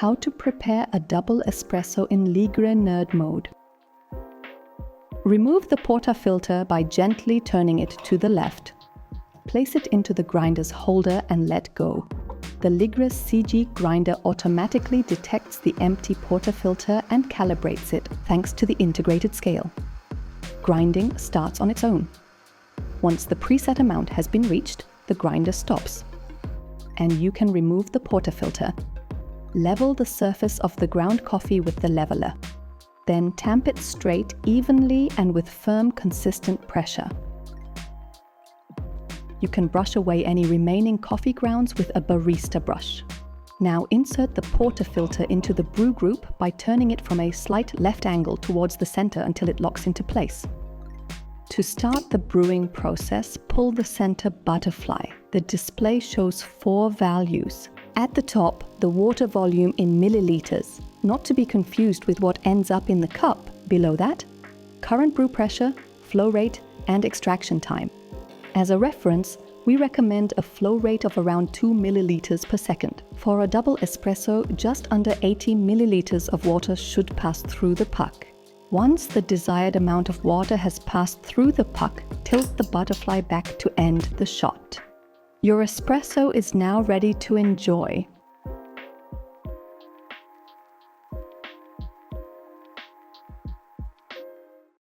how to prepare a double espresso in LIGRE nerd mode. Remove the portafilter by gently turning it to the left. Place it into the grinder's holder and let go. The LIGRE CG grinder automatically detects the empty portafilter and calibrates it thanks to the integrated scale. Grinding starts on its own. Once the preset amount has been reached, the grinder stops. And you can remove the portafilter. Level the surface of the ground coffee with the leveler. Then tamp it straight, evenly and with firm, consistent pressure. You can brush away any remaining coffee grounds with a barista brush. Now insert the portafilter into the brew group by turning it from a slight left angle towards the center until it locks into place. To start the brewing process, pull the center butterfly. The display shows 4 values. At the top, the water volume in milliliters, not to be confused with what ends up in the cup. Below that, current brew pressure, flow rate, and extraction time. As a reference, we recommend a flow rate of around 2 milliliters per second. For a double espresso, just under 80 milliliters of water should pass through the puck. Once the desired amount of water has passed through the puck, tilt the butterfly back to end the shot. Your espresso is now ready to enjoy.